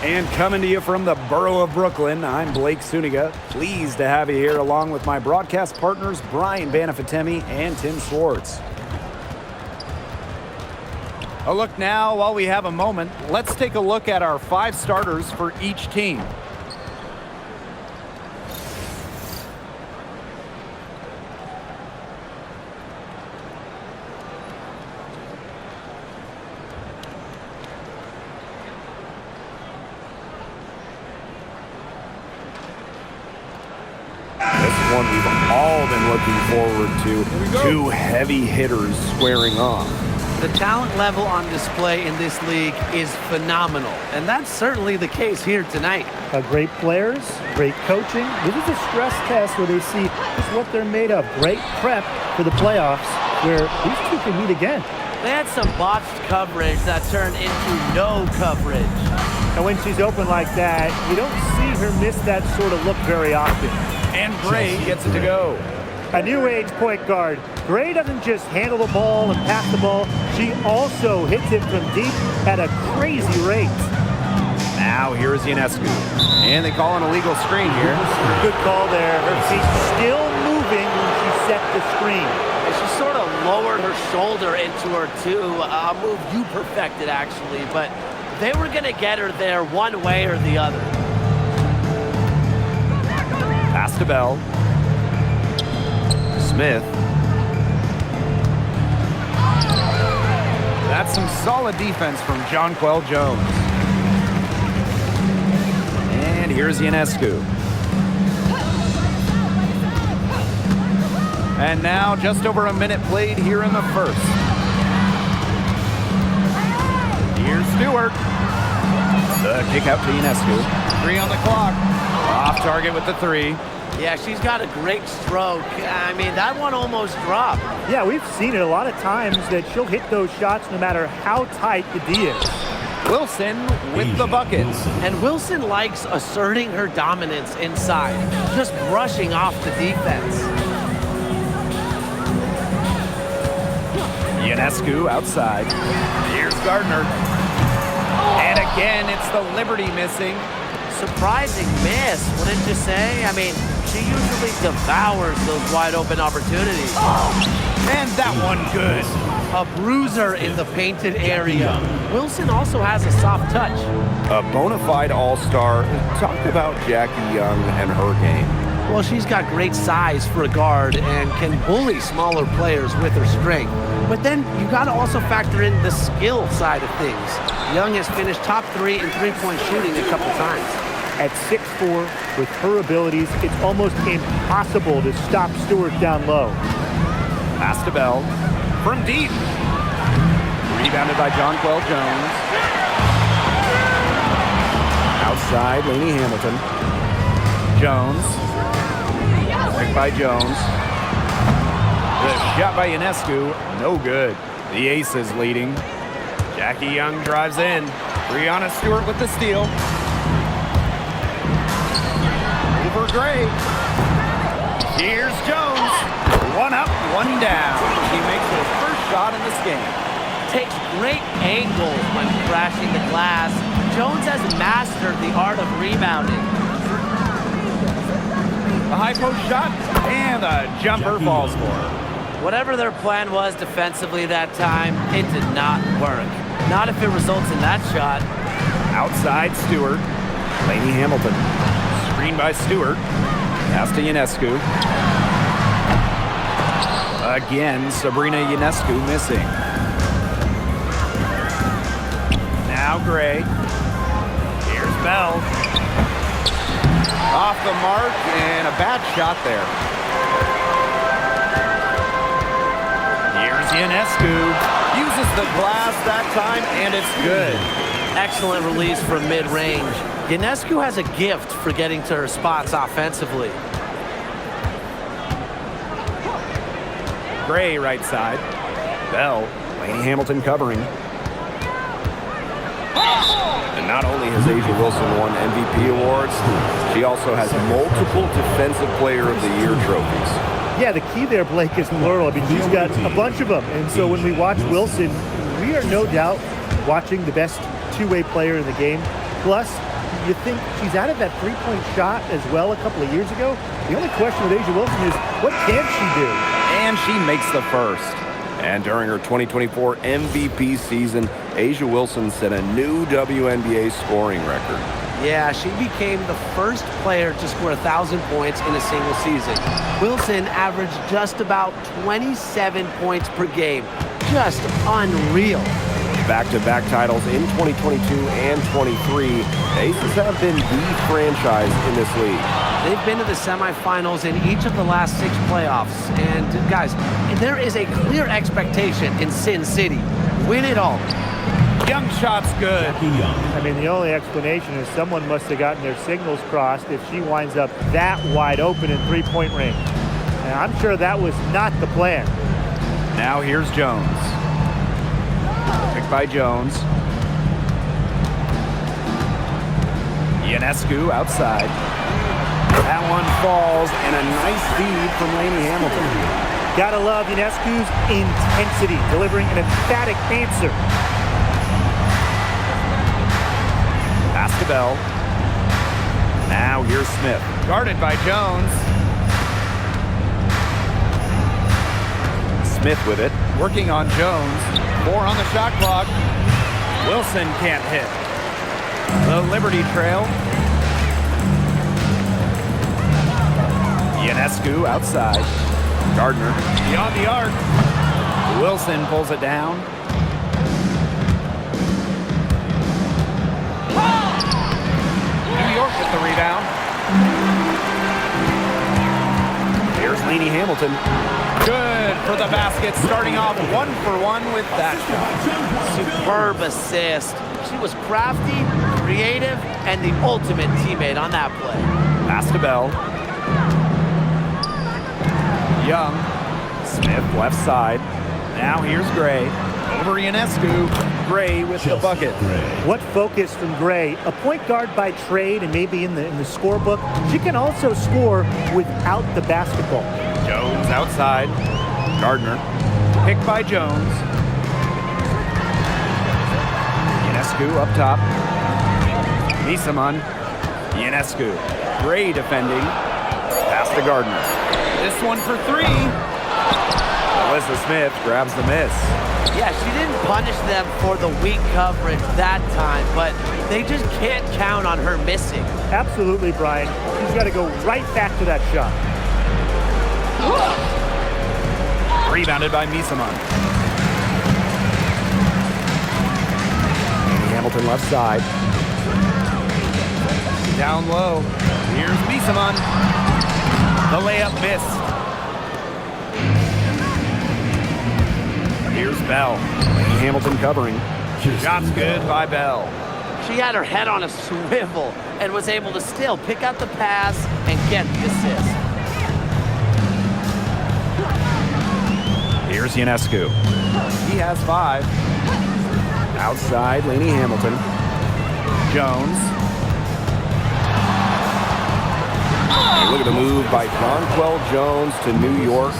And coming to you from the borough of Brooklyn, I'm Blake Suniga. Pleased to have you here along with my broadcast partners, Brian Banafitemi and Tim Schwartz. A look now, while we have a moment, let's take a look at our 5 starters for each team. One we've all been looking forward to. 2 heavy hitters squaring off. The talent level on display in this league is phenomenal, and that's certainly the case here tonight. Great players, great coaching. This is a stress test where they see just what they're made of. Great prep for the playoffs where these two can meet again. They had some botched coverage that turned into no coverage. And when she's open like that, you don't see her miss that sort of look very often. And Gray gets it to go. A new age point guard. Gray doesn't just handle the ball and pass the ball. She also hits it from deep at a crazy rate. Now here's Ionescu. And they call an illegal screen here. Good call there. Her feet still moving when she set the screen. And she sort of lowered her shoulder into her too. A move you perfected, actually. But they were going to get her there one way or the other. Pass to Bell. Smith. That's some solid defense from Jonquel Jones. And here's Ionescu. And now just over a minute played here in the first. Here's Stewart. The kick out to Ionescu. 3 on the clock. Off target with the 3. Yeah, she's got a great stroke. I mean, that one almost dropped. Yeah, we've seen it a lot of times that she'll hit those shots no matter how tight the D is. Wilson with the buckets. And Wilson likes asserting her dominance inside, just brushing off the defense. Ionescu outside. Here's Gardner. And again, it's the Liberty missing. Surprising miss, wouldn't you say? I mean, she usually devours those wide open opportunities. And that one good. A bruiser in the painted area. Wilson also has a soft touch. A bona fide all-star. Talk about Jackie Young and her game. Well, she's got great size for a guard and can bully smaller players with her strength. But then you got to also factor in the skill side of things. Young has finished top 3 in three-point shooting a couple times. At 6'4", with her abilities, it's almost impossible to stop Stewart down low. Pass to Bell. From deep. Rebounded by Jonquel Jones. Outside, Lainey Hamilton. Jones. Picked by Jones. The shot by Ionescu, no good. The ace is leading. Jackie Young drives in. Breanna Stewart with the steal. Over Gray. Here's Jones. 1 up, 1 down. She makes her first shot in this game. Takes great angles when crashing the glass. Jones has mastered the art of rebounding. A high post shot, and the jumper falls for her. Whatever their plan was defensively that time, it did not work. Not if it results in that shot. Outside Stewart. Lainey Hamilton. Screen by Stewart. Pass to Ionescu. Again, Sabrina Ionescu missing. Now Gray. Here's Bell. Off the mark, and a bad shot there. Here's Ionescu. Uses the glass that time, and it's good. Excellent release from mid-range. Ionescu has a gift for getting to her spots offensively. Gray right side. Bell. Lainey Hamilton covering. And not only has A'ja Wilson won MVP awards, she also has multiple Defensive Player of the Year trophies. Yeah, the key there, Blake, is plural. I mean, she's got a bunch of them. And so when we watch Wilson, we are no doubt watching the best two-way player in the game. Plus, you think she's out of that three-point shot as well a couple of years ago. The only question with A'ja Wilson is, what can she do? And she makes the first. And during her 2024 MVP season, A'ja Wilson set a new WNBA scoring record. Yeah, she became the first player to score 1,000 points in a single season. Wilson averaged just about 27 points per game. Just unreal. Back-to-back titles in 2022 and 23. Aces have been the franchise in this league. They've been to the semifinals in each of the last 6 playoffs. And guys, there is a clear expectation in Sin City. Win it all. Young shot's good. I mean, the only explanation is someone must have gotten their signals crossed if she winds up that wide open in three-point range. And I'm sure that was not the plan. Now here's Jones. Picked by Jones. Ionescu outside. That one falls, and a nice feed from Lainey Hamilton. Gotta love Ionescu's intensity, delivering an emphatic answer. Pass to Bell. Now here's Smith. Guarded by Jones. Smith with it. Working on Jones. 4 on the shot clock. Wilson can't hit. The Liberty trail. Ionescu outside. Gardner beyond the arc. Wilson pulls it down. New York with the rebound. Here's Lainey Hamilton. Good for the basket, starting off 1-for-1 with that shot. Superb assist. She was crafty, creative, and the ultimate teammate on that play. Pass to Bell. Young. Smith left side. Now here's Gray. Over Ionescu. Gray with the bucket. What focus from Gray, a point guard by trade and maybe in the scorebook. She can also score without the basketball. Jones outside. Gardner. Picked by Jones. Ionescu up top. Misaman. Ionescu. Gray defending. Pass to Gardner. This one for 3. Alyssa Smith grabs the miss. Yeah, she didn't punish them for the weak coverage that time, but they just can't count on her missing. Absolutely, Brian. She's got to go right back to that shot. Rebounded by Misaman. Hamilton left side. Down low. Here's Misaman. The layup missed. Here's Bell. Hamilton covering. Shot's good by Bell. She had her head on a swivel and was able to still pick out the pass and get the assist. Here's Ionescu. He has 5. Outside, Lainey Hamilton. Jones. And look at the move by Jonquel Jones to New York.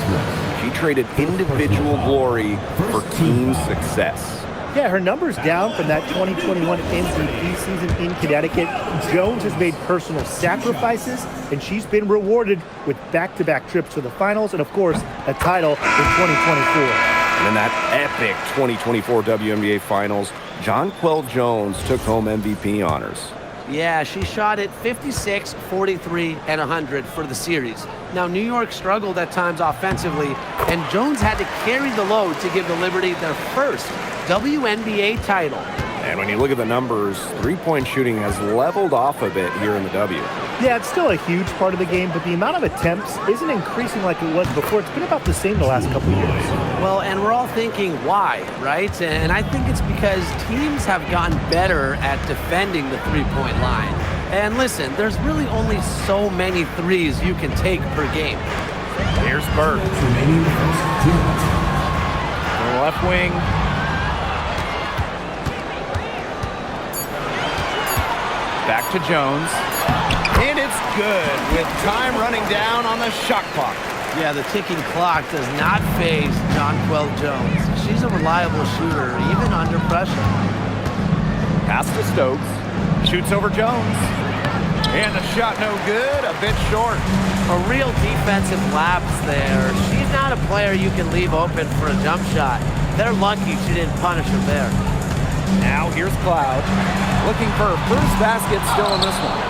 She traded individual glory for team success. Yeah, her numbers down from that 2021 MVP season in Connecticut. Jones has made personal sacrifices, and she's been rewarded with back-to-back trips to the finals and, of course, a title in 2024. And in that epic 2024 WNBA Finals, Jonquel Jones took home MVP honors. Yeah, she shot it 56, 43, and 100 for the series. Now, New York struggled at times offensively, and Jones had to carry the load to give the Liberty their first WNBA title. And when you look at the numbers, three-point shooting has leveled off a bit here in the W. Yeah, it's still a huge part of the game, but the amount of attempts isn't increasing like it was before. It's been about the same the last couple of years. Well, and we're all thinking why, right? And I think it's because teams have gotten better at defending the three-point line. And listen, there's really only so many threes you can take per game. Here's Burke. The left wing. Back to Jones. And it's good with time running down on the shot clock. Yeah, the ticking clock does not faze Jonquel Jones. She's a reliable shooter, even under pressure. Pass to Stokes. Shoots over Jones. And the shot no good, a bit short. A real defensive lapse there. She's not a player you can leave open for a jump shot. They're lucky she didn't punish her there. Now here's Cloud, looking for her first basket still in this one.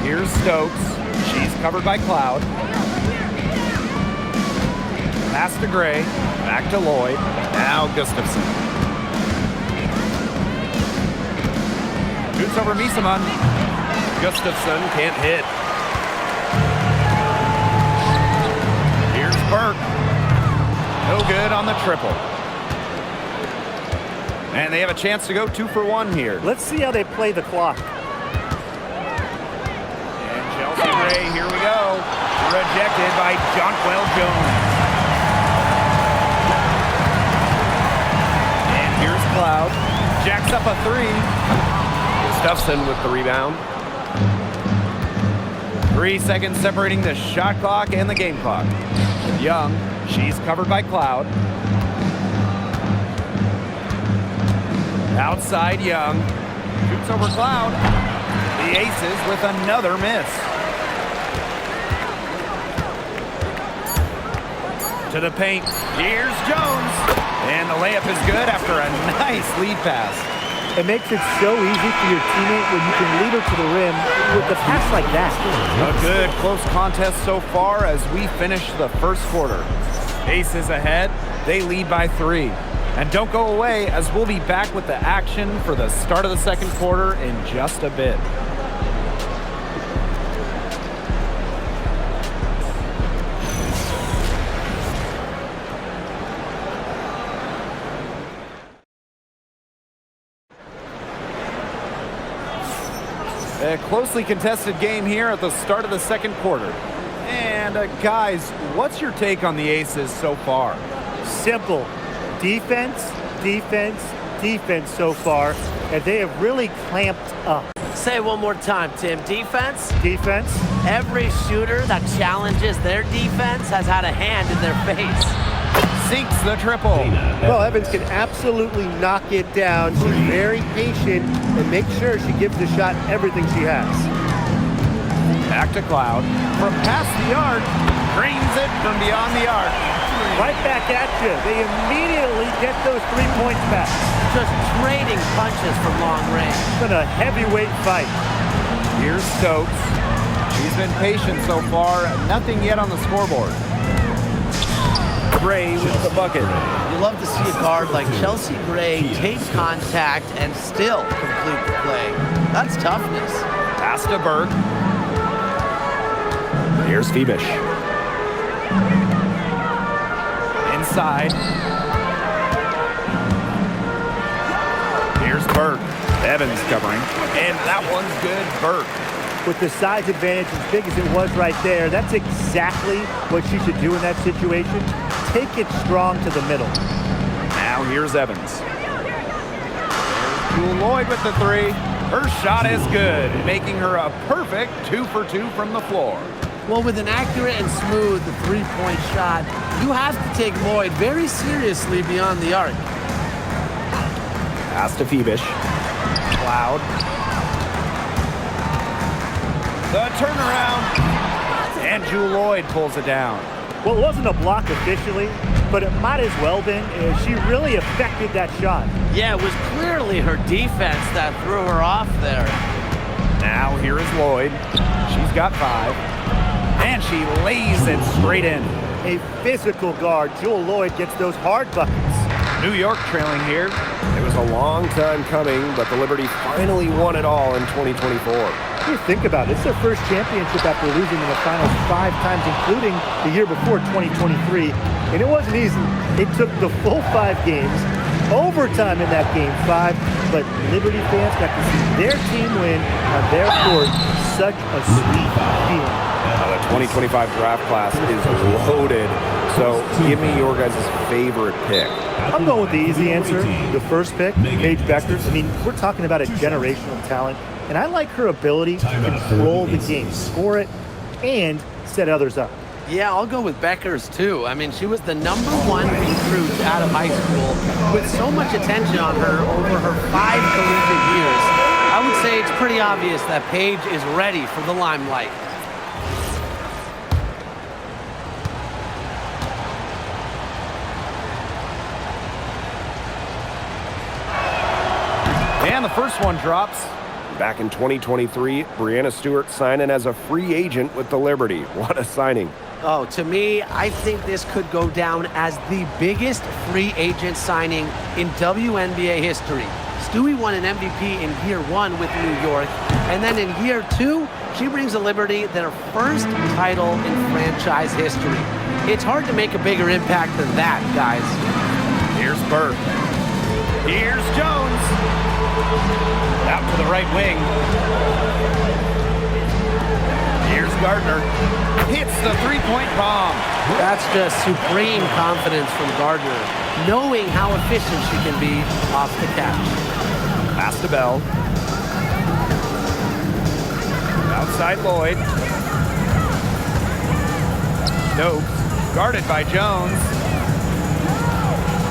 Here's Stokes. She's covered by Cloud. Pass to Gray. Back to Lloyd. Now Gustafson. Shoots over Misaman. Gustafson can't hit. Here's Burke. No good on the triple. And they have a chance to go 2 for 1 here. Let's see how they play the clock. And Chelsea Gray, here we go. Rejected by Jonquel Jones. And here's Cloud. Jacks up a 3. Gustafson with the rebound. 3 seconds separating the shot clock and the game clock. Young, she's covered by Cloud. Outside Young. Shoots over Cloud. The Aces with another miss. To the paint. Here's Jones. And the layup is good after a nice lead pass. It makes it so easy for your teammate when you can lead her to the rim with a pass like that. A good close contest so far as we finish the first quarter. Aces ahead. They lead by 3. And don't go away as we'll be back with the action for the start of the second quarter in just a bit. A closely contested game here at the start of the second quarter. And guys, what's your take on the Aces so far? Simple. Defense, defense, defense so far. And they have really clamped up. Say it one more time, Tim. Defense? Defense. Every shooter that challenges their defense has had a hand in their face. Sinks the triple. Well, Evans can absolutely knock it down. She's very patient and makes sure she gives the shot everything she has. Back to Cloud. From past the arc, drains it from beyond the arc. Right back at you. They immediately get those 3 points back. Just trading punches from long range. It's been a heavyweight fight. Here's Stokes. She's been patient so far. Nothing yet on the scoreboard. Gray with the bucket. You love to see a guard like Chelsea Gray take contact and still complete the play. That's toughness. Pass to Burke. Here's Phoebish. Inside. Here's Burke. Evans covering. And that one's good. Burke. With the size advantage as big as it was right there, that's exactly what she should do in that situation. Take it strong to the middle. Now here's Evans. Jewel Lloyd with the 3. Her shot is good, making her a perfect 2 for 2 from the floor. Well, with an accurate and smooth 3-point shot, you have to take Lloyd very seriously beyond the arc. Pass to Phoebish. Cloud. The turnaround. And Jewel Lloyd pulls it down. Well, it wasn't a block officially, but it might as well been. She really affected that shot. Yeah, it was clearly her defense that threw her off there. Now here is Lloyd. She's got 5. And she lays it straight in. A physical guard. Jewel Lloyd gets those hard buckets. New York trailing here. It was a long time coming, but the Liberty finally won it all in 2024. You think about it, it's their first championship after losing in the finals 5 times, including the year before, 2023. And it wasn't easy. It took the full 5 games, overtime in that game 5, but Liberty fans got to see their team win on their court. Such a sweet feeling. The 2025 draft class is loaded. So give me your guys' favorite pick. I'm going with the easy answer. The first pick, Paige Beckers. I mean, we're talking about a generational talent. And I like her ability to control the game, score it, and set others up. Yeah, I'll go with Becker's too. I mean, she was the #1 recruit out of high school with so much attention on her over her 5 collegiate years. I would say it's pretty obvious that Paige is ready for the limelight. And the first one drops. Back in 2023, Brianna Stewart signing as a free agent with the Liberty. What a signing. Oh, to me, I think this could go down as the biggest free agent signing in WNBA history. Stewie won an MVP in year 1 with New York, and then in year 2, she brings the Liberty their first title in franchise history. It's hard to make a bigger impact than that, guys. Here's Burke. Here's Jones. Out to the right wing. Here's Gardner. Hits the three-point bomb. That's just supreme confidence from Gardner, knowing how efficient she can be off the catch. Pass to Bell. Outside Lloyd. Stokes. Guarded by Jones.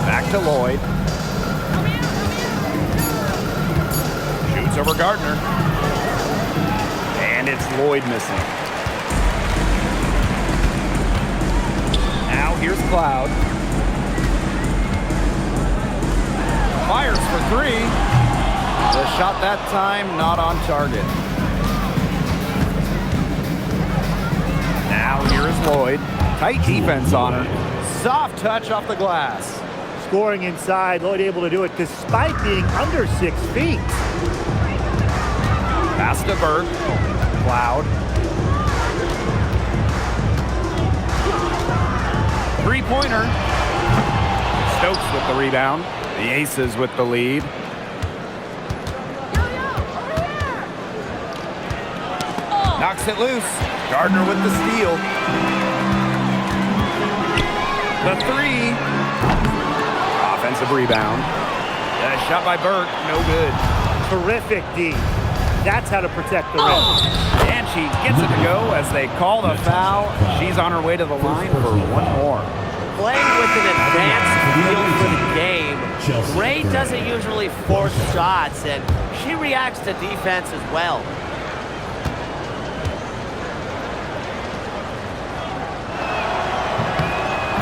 Back to Lloyd. Shoots over Gardner. And it's Lloyd missing. Now here's Cloud. Fires for 3. The shot that time not on target. Now here is Lloyd. Tight defense on her. Soft touch off the glass. Scoring inside, Lloyd able to do it despite being under 6 feet. Pass to Burke. Cloud. Three-pointer. Stokes with the rebound. The Aces with the lead. Knocks it loose. Gardner with the steal. The 3. Offensive rebound. Shot by Burke. No good. Terrific D. That's how to protect the rim. And she gets it to go as they call the foul. She's on her way to the line for one more. Playing with an advanced feel for the game, Gray doesn't usually force shots, and she reacts to defense as well.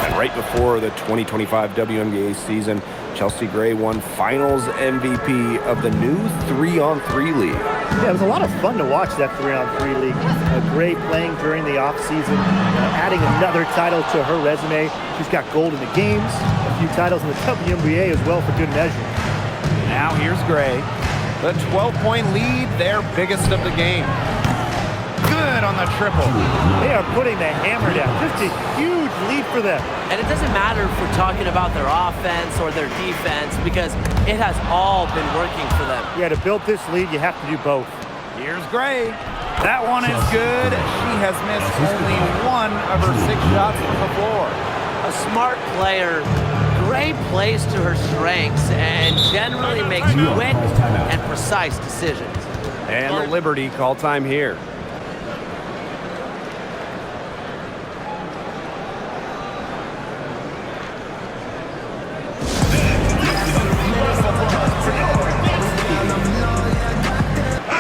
And right before the 2025 WNBA season, Chelsea Gray won Finals MVP of the new 3-on-3 league. Yeah, it was a lot of fun to watch that 3-on-3 league. Gray playing during the offseason, adding another title to her resume. She's got gold in the games, a few titles in the WNBA as well for good measure. Now here's Gray. The 12-point lead, their biggest of the game. Good on the triple. They are putting the hammer down. Just a huge lead for them. And it doesn't matter if we're talking about their offense or their defense, because it has all been working for them. Yeah, to build this lead, you have to do both. Here's Gray. That one is good. She has missed only 1 of her 6 shots from the floor. A smart player. Gray plays to her strengths and generally makes quick and precise decisions. And the Liberty call time here.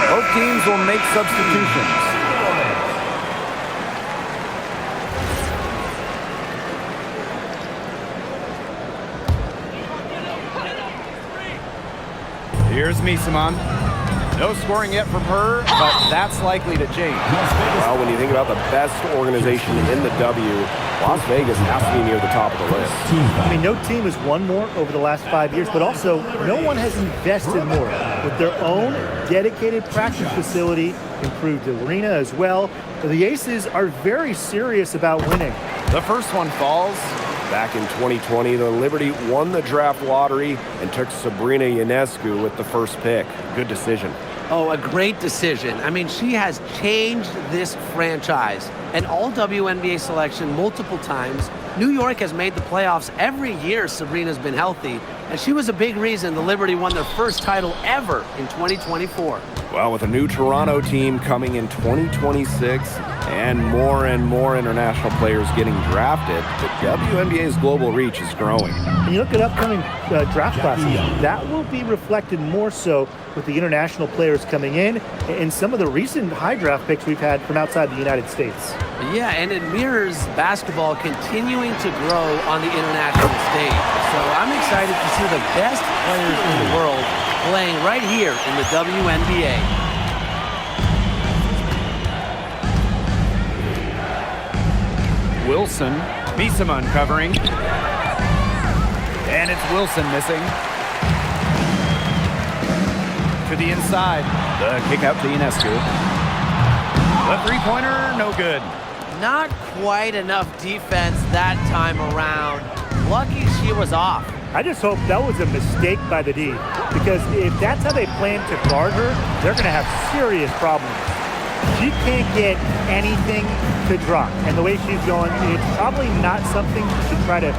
Both teams will make substitutions. Here's Misaman. No scoring yet from her, but that's likely to change. Well, when you think about the best organization in the W, Las Vegas has to be near the top of the list. I mean, no team has won more over the last 5 years, but also no one has invested more with their own dedicated practice facility, improved arena as well. The Aces are very serious about winning. The first one falls. Back in 2020, the Liberty won the draft lottery and took Sabrina Ionescu with the first pick. Good decision. Oh, a great decision. I mean, she has changed this franchise. An all-WNBA selection multiple times. New York has made the playoffs every year Sabrina's been healthy. and she was a big reason the Liberty won their first title ever in 2024. Well, with a new Toronto team coming in 2026 and more international players getting drafted, the WNBA's global reach is growing. And you look at upcoming draft classes, that will be reflected more so with the international players coming in and some of the recent high draft picks we've had from outside the United States. Yeah, and it mirrors basketball continuing to grow on the international stage. So I'm excited to see the best players in the world playing right here in the WNBA. Wilson, Misama uncovering. And it's Wilson missing. To the inside. The kick out to Ionescu. The three-pointer, no good. Not quite enough defense that time around. Lucky she was off. I just hope that was a mistake by the D, because if that's how they plan to guard her, they're going to have serious problems. She can't get anything to drop, and the way she's going, it's probably not something to try to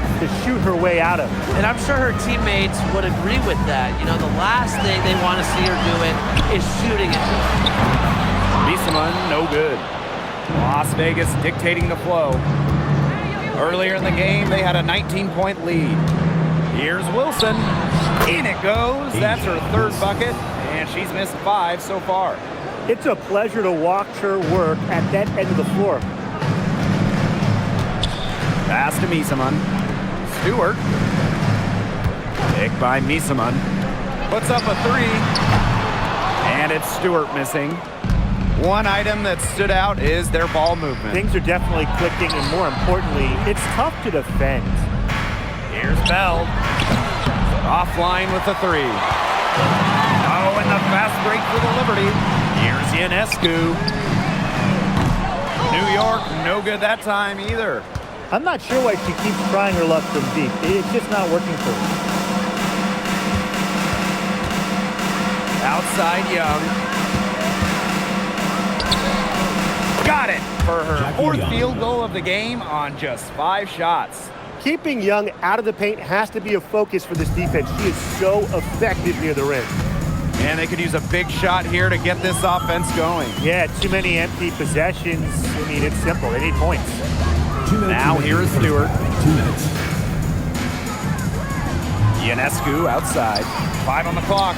shoot her way out of. And I'm sure her teammates would agree with that. You know, the last thing they want to see her doing is shooting it. Misama, no good. Las Vegas dictating the flow. Earlier in the game, they had a 19-point lead. Here's Wilson. In it goes. That's her third bucket, and she's missed 5 so far. It's a pleasure to watch her work at that end of the floor. Pass to Misama. Stewart. Picked by Misama. Puts up a 3. And it's Stewart missing. One item that stood out is their ball movement. Things are definitely clicking, and more importantly, it's tough to defend. Here's Bell. Offline with the 3. Oh, and the fast break for the Liberty. Here's Ionescu. New York, no good that time either. I'm not sure why she keeps trying her luck from deep. It's just not working for her. Outside Young. Got it for her fourth field goal of the game on just 5 shots. Keeping Young out of the paint has to be a focus for this defense. She is so effective near the rim. And they could use a big shot here to get this offense going. Yeah, too many empty possessions. I mean, it's simple. They need points. Now here is Stewart. 2 minutes. Ionescu outside. 5 on the clock.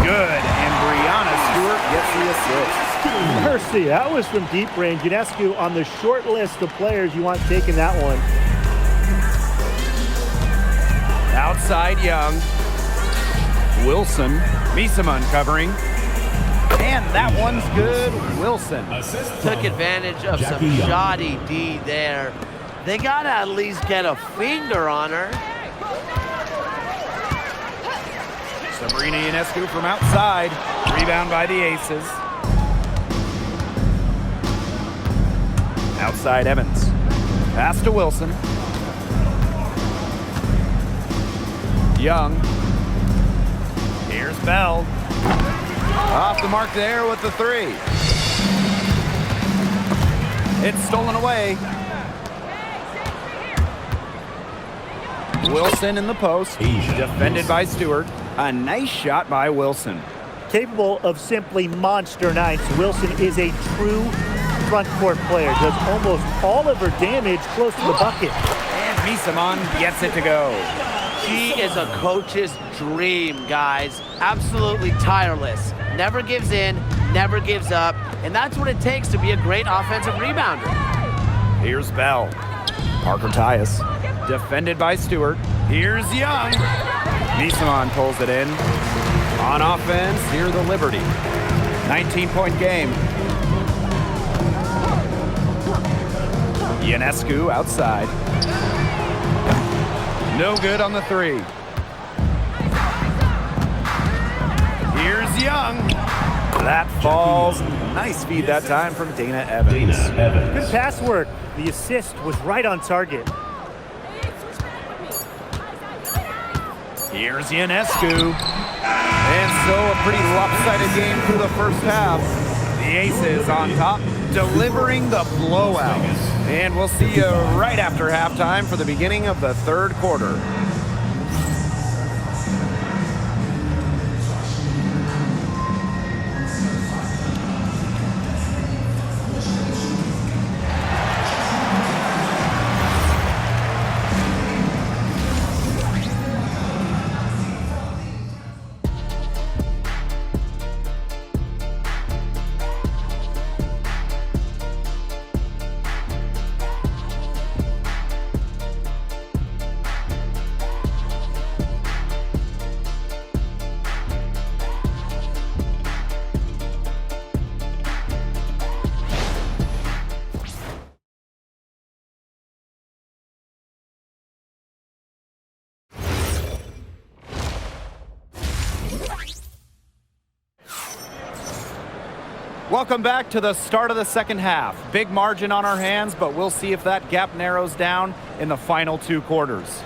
Good. And Brianna Stewart gets the assist. Mercy, that was from deep range. Ionescu on the short list of players you want taking that one. Outside Young. Wilson. Misama uncovering. And that one's good. Wilson. Took advantage of some shoddy D there. They got to at least get a finger on her. Sabrina Ionescu from outside. Rebound by the Aces. Outside Evans. Pass to Wilson. Young. Here's Bell. Off the mark there with the 3. It's stolen away. Wilson in the post. Defended by Stewart. A nice shot by Wilson. Capable of simply monster nights, Wilson is a true front court player. Does almost all of her damage close to the bucket. And Misama gets it to go. She is a coach's dream, guys. Absolutely tireless. Never gives in, never gives up. And that's what it takes to be a great offensive rebounder. Here's Bell. Parker Tyus. Defended by Stewart. Here's Young. Misama pulls it in. On offense, here the Liberty. 19-point game. Ionescu outside. No good on the 3. Here's Young. That falls. Nice feed that time from Dana Evans. Good pass work. The assist was right on target. Here's Ionescu. And so a pretty lopsided game through the first half. The Aces on top, delivering the blowout. And we'll see you right after halftime for the beginning of the third quarter. Welcome back to the start of the second half. Big margin on our hands, but we'll see if that gap narrows down in the final 2 quarters.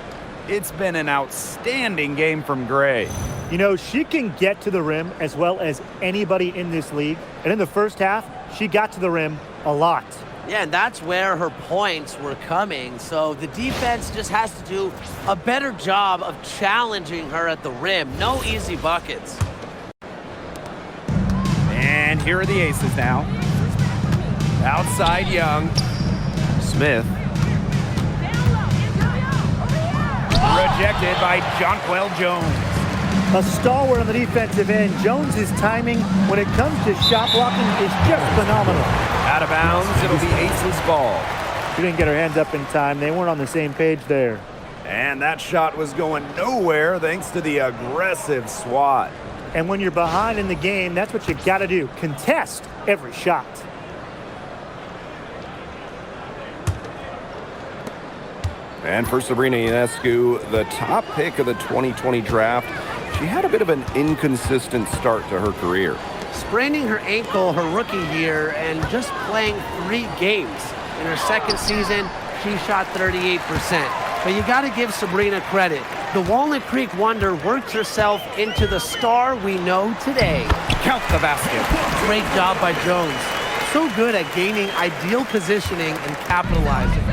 It's been an outstanding game from Gray. You know, she can get to the rim as well as anybody in this league. And in the first half, she got to the rim a lot. Yeah, and that's where her points were coming. So the defense just has to do a better job of challenging her at the rim. No easy buckets. And here are the aces now. Outside Young. Smith. Rejected by Jonquel Jones. A stalwart on the defensive end. Jones's timing when it comes to shot blocking is just phenomenal. Out of bounds, it'll be Aces ball. She didn't get her hands up in time. They weren't on the same page there. And that shot was going nowhere thanks to the aggressive swat. And when you're behind in the game, that's what you got to do. Contest every shot. And for Sabrina Ionescu, the top pick of the 2020 draft, she had a bit of an inconsistent start to her career. Spraining her ankle her rookie year and just playing 3 games. In her second season, she shot 38%. But you got to give Sabrina credit. The Walnut Creek Wonder worked herself into the star we know today. Count the basket. Great job by Jones. So good at gaining ideal positioning and capitalizing.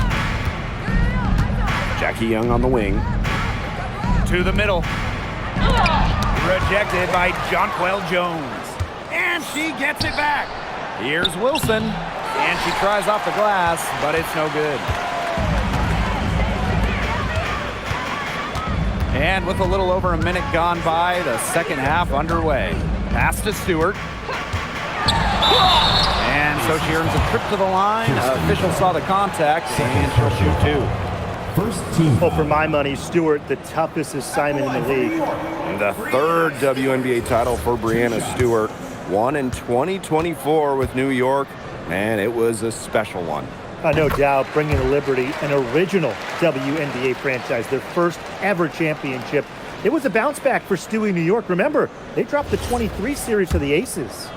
Jackie Young on the wing. To the middle. Rejected by Jonquel Jones. And she gets it back. Here's Wilson. And she tries off the glass, but it's no good. And with a little over a minute gone by, the second half underway. Pass to Stewart. And so she earns a trip to the line. Official saw the contact, and she'll shoot 2. First team. Well, for my money, Stewart, the toughest assignment in the league. The 3rd WNBA title for Breanna Stewart. Won in 2024 with New York, and it was a special one. No doubt, bringing to Liberty an original WNBA franchise, their first ever championship. It was a bounce back for Stewie New York. Remember, they dropped the 23 series to the Aces.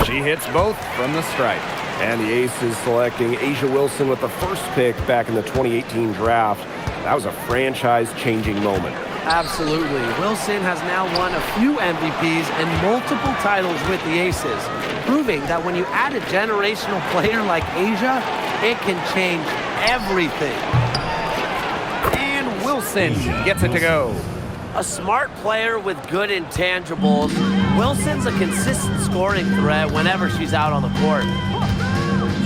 She hits both from the stripe. And the Aces selecting Asia Wilson with the first pick back in the 2018 draft. That was a franchise-changing moment. Absolutely. Wilson has now won a few MVPs and multiple titles with the Aces, proving that when you add a generational player like Asia, it can change everything. And Wilson gets it to go. A smart player with good intangibles, Wilson's a consistent scoring threat whenever she's out on the court.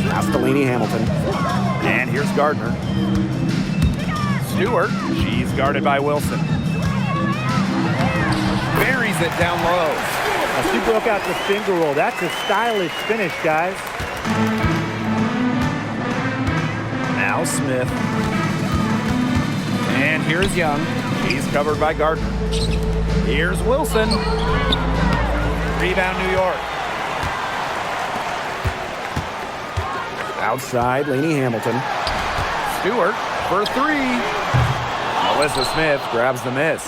Pass to Lainey Hamilton. And here's Gardner. Stewart, she's guarded by Wilson. Buries it down low. She broke out the finger roll. That's a stylish finish, guys. Now Smith. And here's Young. She's covered by Gardner. Here's Wilson. Rebound, New York. Outside, Lainey Hamilton. Stewart for 3. Melissa Smith grabs the miss.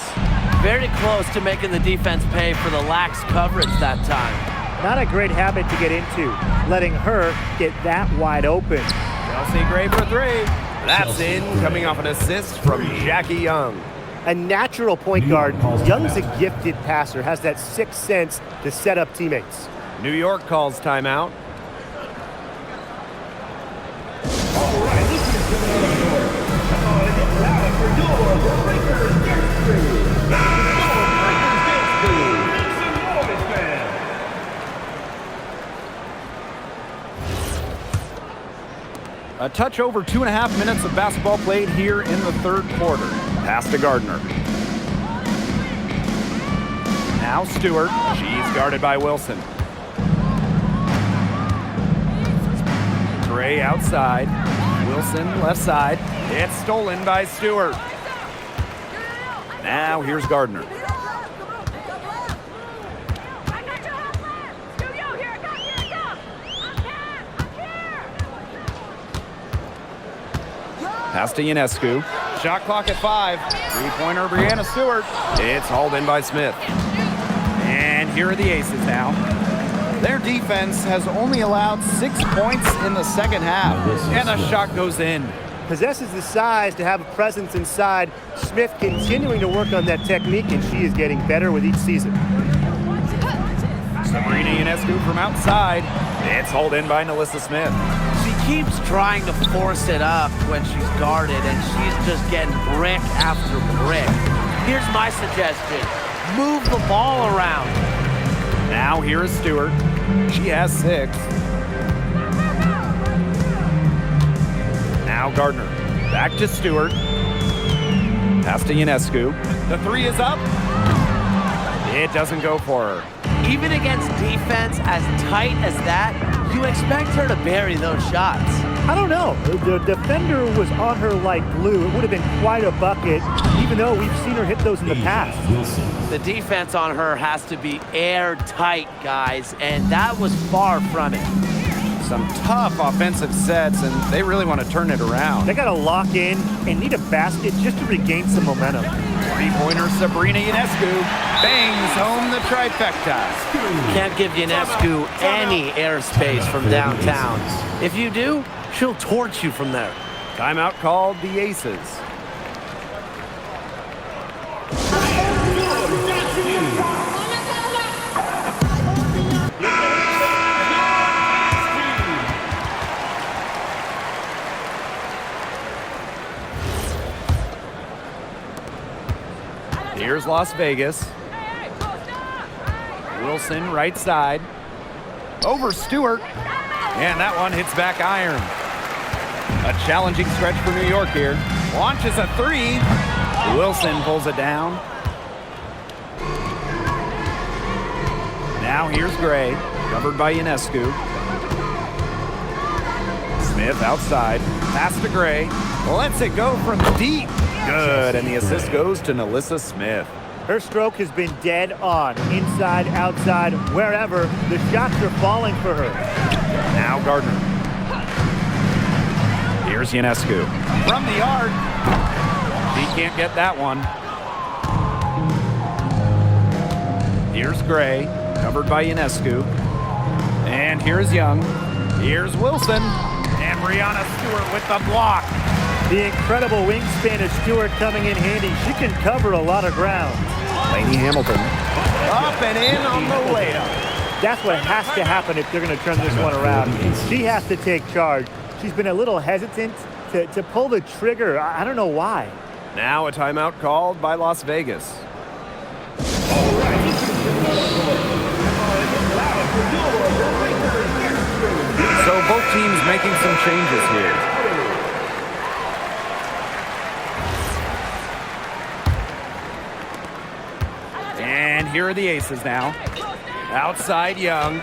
Very close to making the defense pay for the lax coverage that time. Not a great habit to get into, letting her get that wide open. Chelsea Gray for 3. That's in, coming off an assist from Jackie Young. A natural point guard. Young's a gifted passer, has that sixth sense to set up teammates. New York calls timeout. A touch over 2.5 minutes of basketball played here in the third quarter. Pass to Gardner. Now Stewart. She's guarded by Wilson. Gray outside. Wilson left side. It's stolen by Stewart. Now here's Gardner. Pass to Ionescu. Shot clock at 5. Three-pointer Breanna Stewart. It's hauled in by Smith. here are the Aces now. Their defense has only allowed 6 points in the second half. And the shot goes in. Possesses the size to have a presence inside. Smith continuing to work on that technique, and she is getting better with each season. Sabrina Ionescu from outside. It's hauled in by Nalissa Smith. She keeps trying to force it up when she's guarded, and she's just getting brick after brick. Here's my suggestion. Move the ball around. Now here is Stewart. She has 6. Now Gardner. Back to Stewart. Pass to Ionescu. The 3 is up. It doesn't go for her. Even against defense as tight as that, you expect her to bury those shots. I don't know. The defender was on her like glue. It would have been quite a bucket, even though we've seen her hit those in the past. The defense on her has to be airtight, guys, and that was far from it. Some tough offensive sets, and they really want to turn it around. They got to lock in and need a basket just to regain some momentum. Three-pointer Sabrina Ionescu bangs home the trifecta. Can't give Ionescu any airspace from downtown. If you do, she'll torch you from there. Timeout called the Aces. Here's Las Vegas. Wilson right side. Over Stewart. And that one hits back iron. A challenging stretch for New York here. Launches a 3. Wilson pulls it down. Now here's Gray. Covered by Ionescu. Smith outside. Pass to Gray. Lets it go from deep. Good, and the assist goes to Nalissa Smith. Her stroke has been dead on. Inside, outside, wherever. The shots are falling for her. Now Gardner. Here's Ionescu. From the yard. He can't get that one. Here's Gray. Covered by Ionescu. And here's Young. Here's Wilson. And Brianna Stewart with the block. The incredible wingspan of Stewart coming in handy. She can cover a lot of ground. Lainey Hamilton. Up and in on the layup. That's what has to happen if they're going to turn this one around. She has to take charge. She's been a little hesitant to pull the trigger. I don't know why. Now a timeout called by Las Vegas. So both teams making some changes here. And here are the Aces now. Outside Young.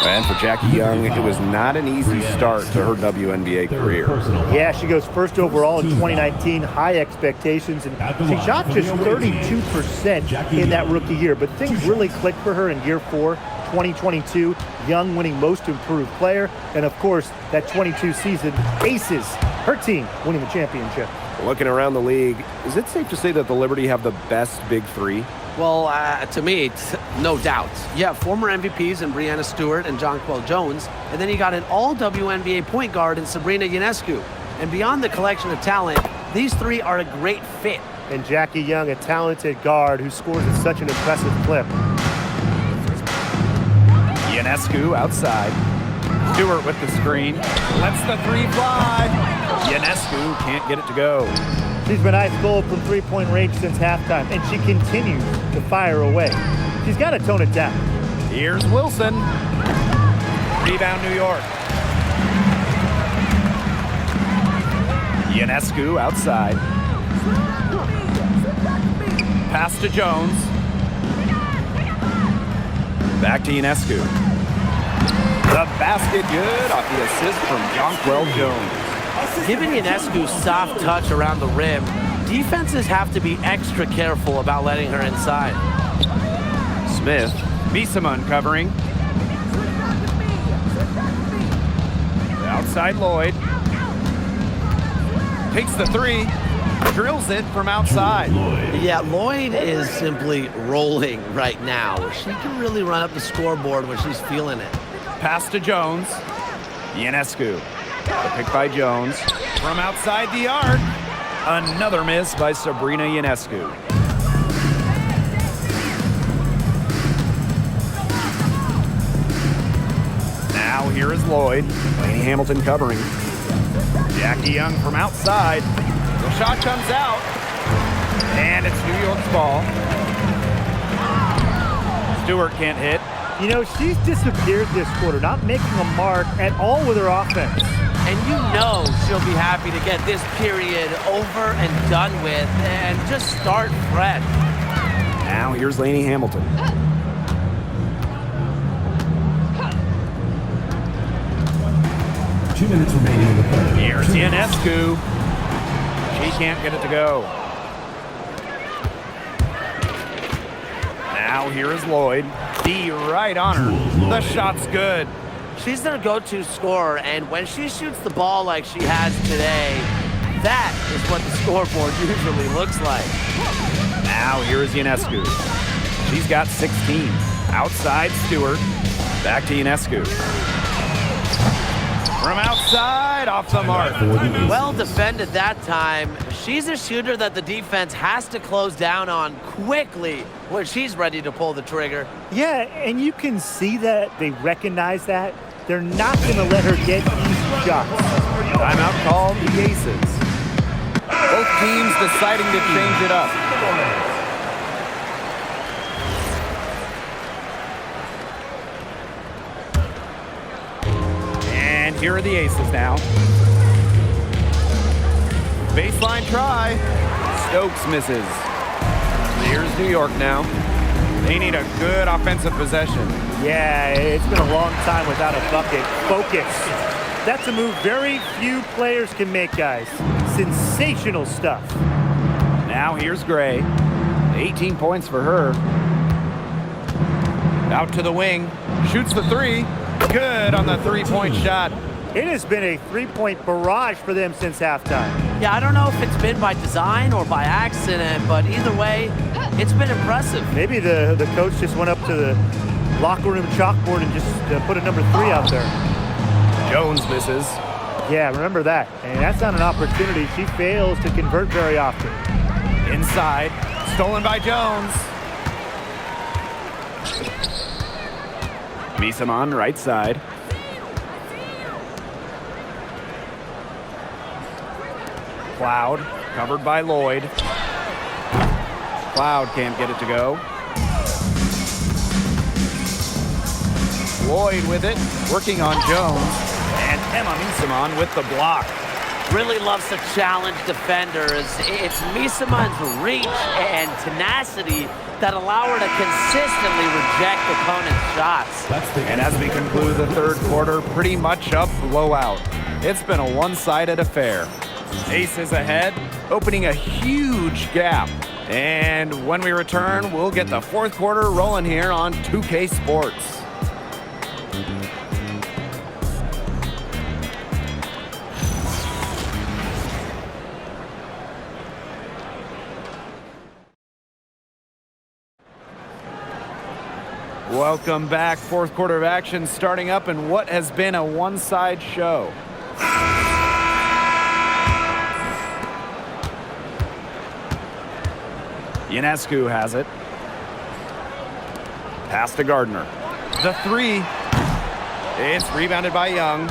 And for Jackie Young, it was not an easy start to her WNBA career. Yeah, she goes first overall in 2019, high expectations, and she shot just 32% in that rookie year. But things really clicked for her in year 4, 2022. Young winning most improved player, and of course, that 22 season, Aces, her team winning the championship. Looking around the league, is it safe to say that the Liberty have the best big 3? Well, to me, it's no doubt. You have former MVPs in Brianna Stewart and Jonquel Jones, and then you got an all-WNBA point guard in Sabrina Ionescu. And beyond the collection of talent, these 3 are a great fit. And Jackie Young, a talented guard who scores at such an impressive clip. Ionescu outside. Stewart with the screen. Lets the 3 fly. Ionescu can't get it to go. She's been ice cold from three-point range since halftime, and she continues to fire away. She's got to tone it down. Here's Wilson. Rebound New York. Ionescu outside. Pass to Jones. Back to Ionescu. The basket good off the assist from Jonquel Jones. Giving Ionescu soft touch around the rim, defenses have to be extra careful about letting her inside. Smith, Bisama uncovering. Outside Lloyd. Takes the 3. Drills it from outside. Yeah, Lloyd is simply rolling right now. She can really run up the scoreboard when she's feeling it. Pass to Jones. Ionescu. The pick by Jones. From outside the arc. Another miss by Sabrina Ionescu. Now here is Lloyd. Lainey Hamilton covering. Jackie Young from outside. The shot comes out. And it's New York's ball. Stewart can't hit. You know, she's disappeared this quarter, not making a mark at all with her offense. And you know she'll be happy to get this period over and done with and just start fresh. Now here's Lainey Hamilton. 2 minutes remaining in the third. Here's Ionescu. She can't get it to go. Now here is Lloyd. D right on her. The shot's good. She's their go-to scorer, and when she shoots the ball like she has today, that is what the scoreboard usually looks like. Now here is Ionescu. She's got 16. Outside Stewart. Back to Ionescu. From outside, off the mark. Well defended that time. She's a shooter that the defense has to close down on quickly when she's ready to pull the trigger. Yeah, and you can see that they recognize that. They're not going to let her get easy shots. Timeout called the Aces. Both teams deciding to change it up. And here are the Aces now. Baseline try. Stokes misses. Here's New York now. They need a good offensive possession. Yeah, it's been a long time without a bucket. Focus. That's a move very few players can make, guys. Sensational stuff. Now here's Gray. 18 points for her. Out to the wing. Shoots the three. Good on the three-point shot. It has been a three-point barrage for them since halftime. Yeah, I don't know if it's been by design or by accident, but either way, it's been impressive. Maybe the coach just went up to the locker room chalkboard and just put a number 3 out there. Jones misses. Yeah, remember that. And that's not an opportunity. She fails to convert very often. Inside. Stolen by Jones. Misamon, right side. Cloud, covered by Lloyd. Cloud can't get it to go. Lloyd with it, working on Jones. And Emma Misamon with the block. Really loves to challenge defenders. It's Misamon's reach and tenacity that allow her to consistently reject opponents' shots. And as we conclude the third quarter, pretty much a blowout. It's been a one-sided affair. Aces ahead, opening a huge gap. And when we return, we'll get the fourth quarter rolling here on 2K Sports. Welcome back. Fourth quarter of action starting up in what has been a one-side show. Ionescu has it. Pass to Gardner. The three. It's rebounded by Young.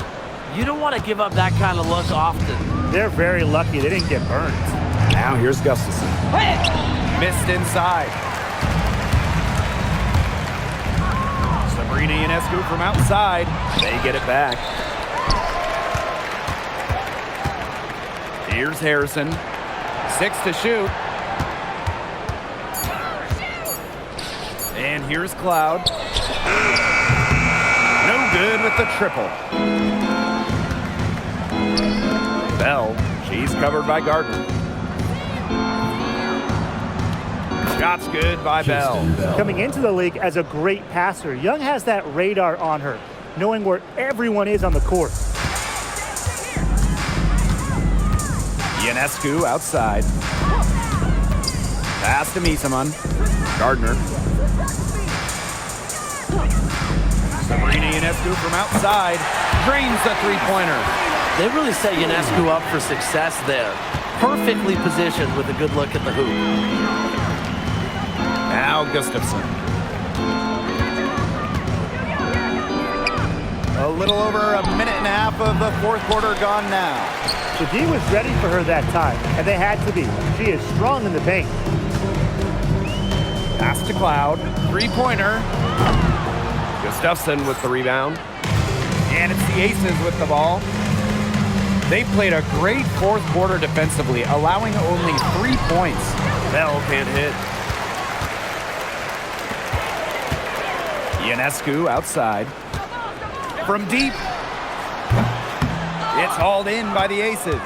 You don't want to give up that kind of look often. They're very lucky they didn't get burned. Now here's Gustafson. Missed inside. Sabrina Ionescu from outside. They get it back. Here's Harrison. 6 to shoot. And here's Cloud. No good with the triple. Bell, she's covered by Gardner. Shot's good by Bell. Coming into the league as a great passer, Young has that radar on her, knowing where everyone is on the court. Ionescu outside. Pass to Misaman. Gardner. Sabrina Ionescu from outside. Drains the three-pointer. They really set Ionescu up for success there. Perfectly positioned with a good look at the hoop. Now Gustafson. A little over a minute and a half of the fourth quarter gone now. The D was ready for her that time, and they had to be. She is strong in the paint. Pass to Cloud. Three-pointer. Gustafson with the rebound. And it's the Aces with the ball. They played a great fourth quarter defensively, allowing only 3 points. Bell can't hit. Ionescu outside. From deep. It's hauled in by the Aces.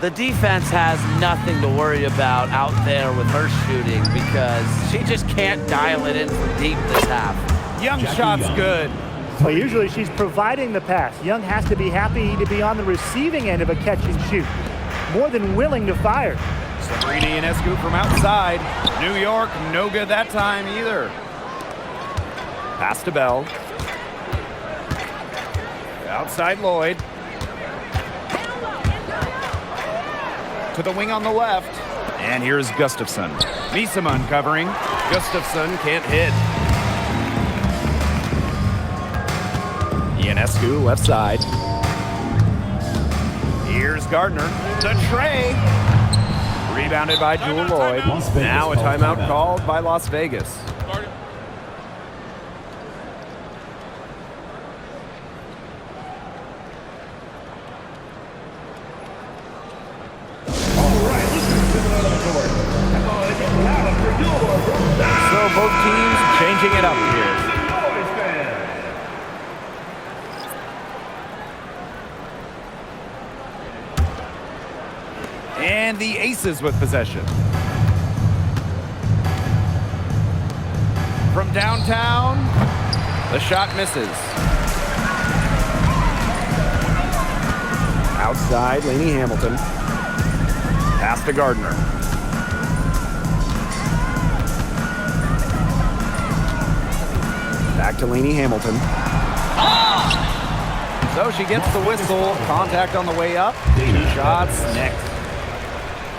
The defense has nothing to worry about out there with her shooting because she just can't dial it in from deep this half. Young shot's good. Well, usually she's providing the pass. Young has to be happy to be on the receiving end of a catch and shoot. More than willing to fire. Sabrina Ionescu from outside. New York, no good that time either. Pass to Bell. Outside Lloyd. To the wing on the left. And here's Gustafson. Misaman covering. Gustafson can't hit. Ionescu left side. Here's Gardner. The tray. Rebounded by Jewel Lloyd. Now a timeout called by Las Vegas. So both teams changing it up here. And the Aces with possession. From downtown, the shot misses. Outside, Lainey Hamilton. Pass to Gardner. Back to Lainey Hamilton. So she gets the whistle. Contact on the way up. 2 shots next.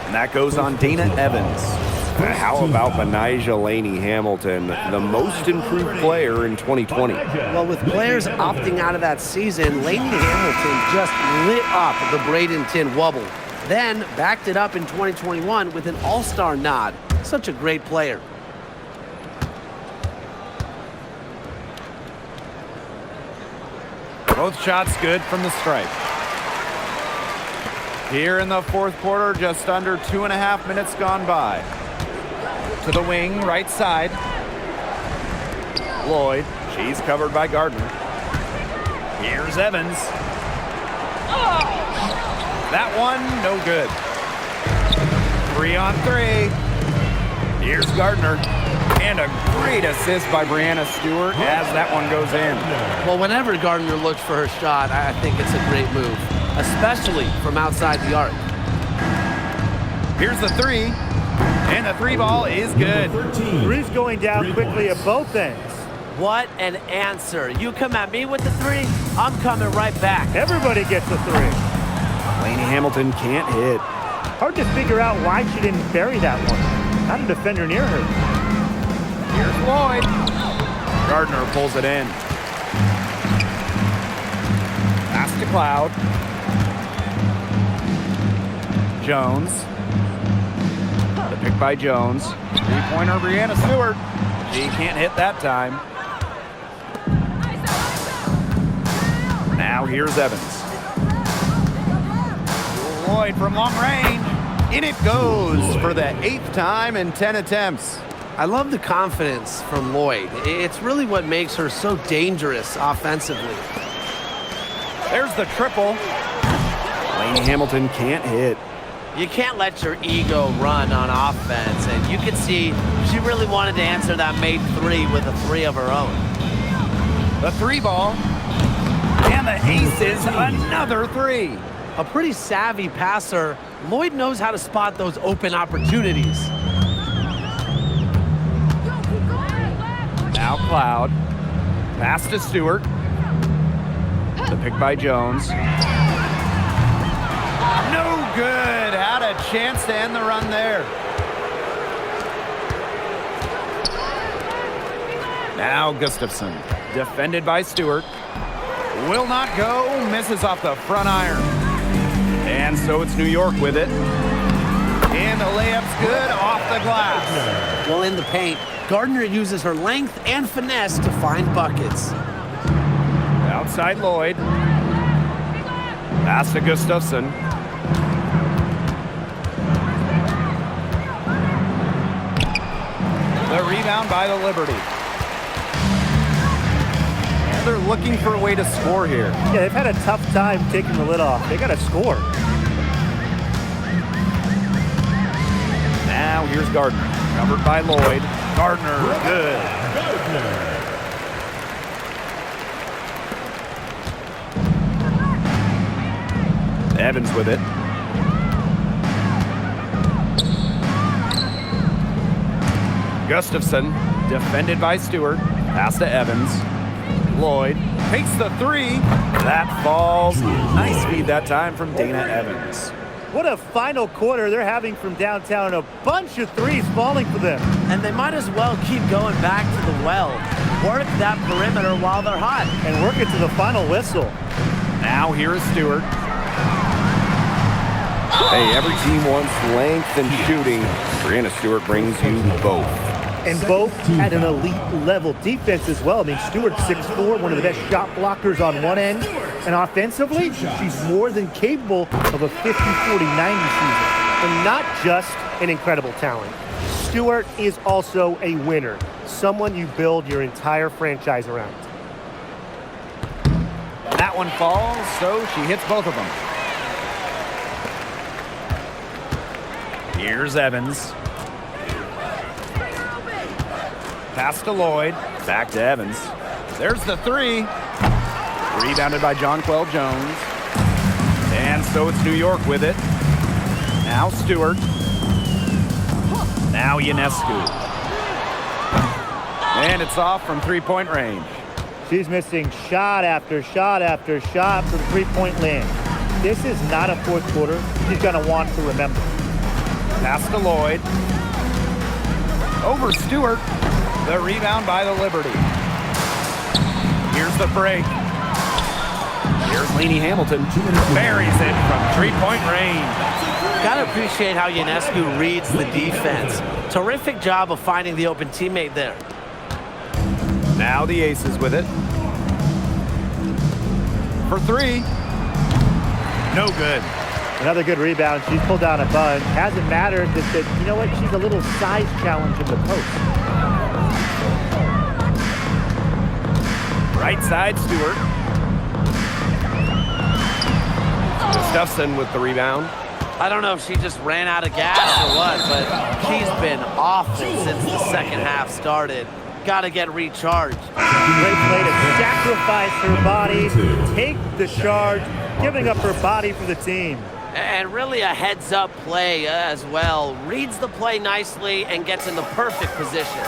And that goes on Dana Evans. How about Benijah Lainey Hamilton, the most improved player in 2020? Well, with players opting out of that season, Lainey Hamilton just lit up the Bradenton Wubble. Then backed it up in 2021 with an all-star nod. Such a great player. Both shots good from the stripe. Here in the fourth quarter, just under 2.5 minutes gone by. To the wing, right side. Lloyd, she's covered by Gardner. Here's Evans. That one, no good. 3 on 3. Here's Gardner. And a great assist by Brianna Stewart as that one goes in. Well, whenever Gardner looks for her shot, I think it's a great move, especially from outside the arc. Here's the 3. And the 3 ball is good. Three's going down quickly at both ends. What an answer. You come at me with the 3, I'm coming right back. Everybody gets a 3. Lainey Hamilton can't hit. Hard to figure out why she didn't bury that one. Not a defender near her. Here's Lloyd. Gardner pulls it in. Pass to Cloud. Jones. The pick by Jones. 3-pointer Brianna Stewart. She can't hit that time. Now here's Evans. Lloyd from long range. In it goes for the 8th time in 10 attempts. I love the confidence from Lloyd. It's really what makes her so dangerous offensively. There's the triple. Lainey Hamilton can't hit. You can't let your ego run on offense, and you can see she really wanted to answer that made 3 with a 3 of her own. The 3 ball. And the Aces, another 3. A pretty savvy passer, Lloyd knows how to spot those open opportunities. Now Cloud. Pass to Stewart. The pick by Jones. No good. Had a chance to end the run there. Now Gustafson. Defended by Stewart. Will not go. Misses off the front iron. And so it's New York with it. And the layup's good off the glass. Well, in the paint, Gardner uses her length and finesse to find buckets. Outside Lloyd. Pass to Gustafson. The rebound by the Liberty. And they're looking for a way to score here. Yeah, they've had a tough time taking the lid off. They got to score. Now here's Gardner. Covered by Lloyd. Gardner, good. Evans with it. Gustafson, defended by Stewart. Pass to Evans. Lloyd takes the three. That falls. Nice feed that time from Dana Evans. What a final quarter they're having from downtown. A bunch of threes falling for them. And they might as well keep going back to the well. Work that perimeter while they're hot. And work it to the final whistle. Now here is Stewart. Hey, every team wants length and shooting. Brianna Stewart brings you both. And both at an elite level. Defense as well. I mean, Stewart's 6'4", one of the best shot blockers on one end. And offensively, she's more than capable of a 50-40-90 season. And not just an incredible talent. Stewart is also a winner. Someone you build your entire franchise around. That one falls, so she hits both of them. Here's Evans. Pass to Lloyd. Back to Evans. There's the three. Rebounded by Jonquel Jones. And so it's New York with it. Now Stewart. Now Ionescu. And it's off from three-point range. She's missing shot after shot after shot from three-point land. This is not a fourth quarter she's going to want to remember. Pass to Lloyd. Over Stewart. The rebound by the Liberty. Here's the break. Here's Lainey Hamilton. Buries it from three-point range. Gotta appreciate how Ionescu reads the defense. Terrific job of finding the open teammate there. Now the Aces with it. For three. No good. Another good rebound. She's pulled down a bunch. Hasn't mattered that you know what? She's a little size challenge in the post. Right side, Stewart. Gustafson with the rebound. I don't know if she just ran out of gas or what, but she's been awful since the second half started. Gotta get recharged. Great play to sacrifice her body, take the charge, giving up her body for the team. And really a heads-up play as well. Reads the play nicely and gets in the perfect position.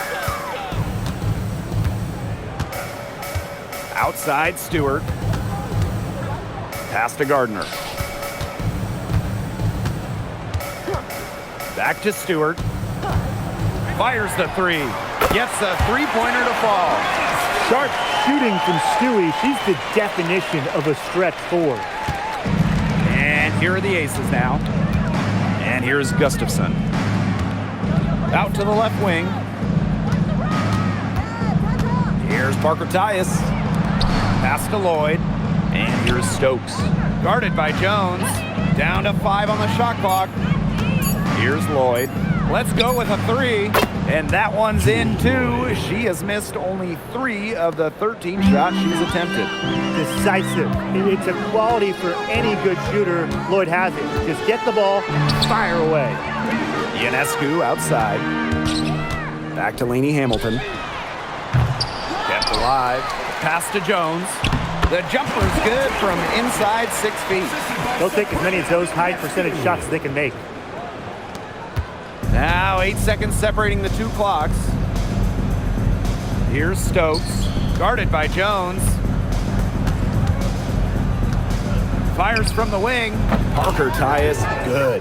Outside, Stewart. Pass to Gardner. Back to Stewart. Fires the three. Gets the three-pointer to fall. Sharp shooting from Stewie. She's the definition of a stretch four. And here are the Aces now. And here's Gustafson. Out to the left wing. Here's Parker Tyus. Pass to Lloyd. And here's Stokes. Guarded by Jones. Down to 5 on the shot clock. Here's Lloyd. Let's go with a three. And that one's in too. She has missed only 3 of the 13 shots she's attempted. Decisive. It's a quality for any good shooter. Lloyd has it. Just get the ball, fire away. Ionescu outside. Back to Lainey Hamilton. Kept alive. Pass to Jones. The jumper's good from inside 6 feet. They'll take as many of those high percentage shots as they can make. Now 8 seconds separating the two clocks. Here's Stokes, guarded by Jones. Fires from the wing. Parker Tyus, good.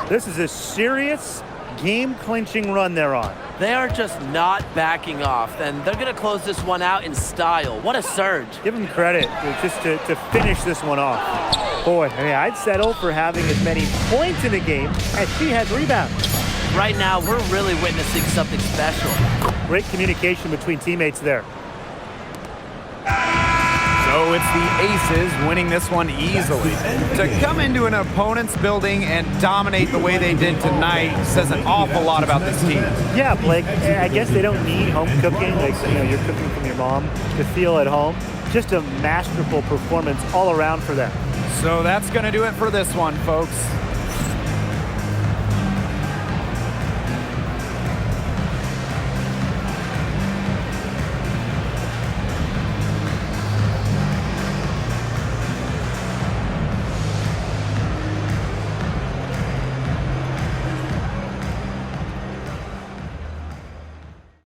This is a serious game-clinching run they're on. They are just not backing off, and they're going to close this one out in style. What a surge. Give them credit just to finish this one off. Boy, I mean, I'd settle for having as many points in the game as she has rebounds. Right now, we're really witnessing something special. Great communication between teammates there. So it's the Aces winning this one easily. To come into an opponent's building and dominate the way they did tonight says an awful lot about this team. Yeah, Blake, I guess they don't need home cooking, like, you know, you're cooking from your mom to feel at home. Just a masterful performance all around for them. So that's going to do it for this one, folks.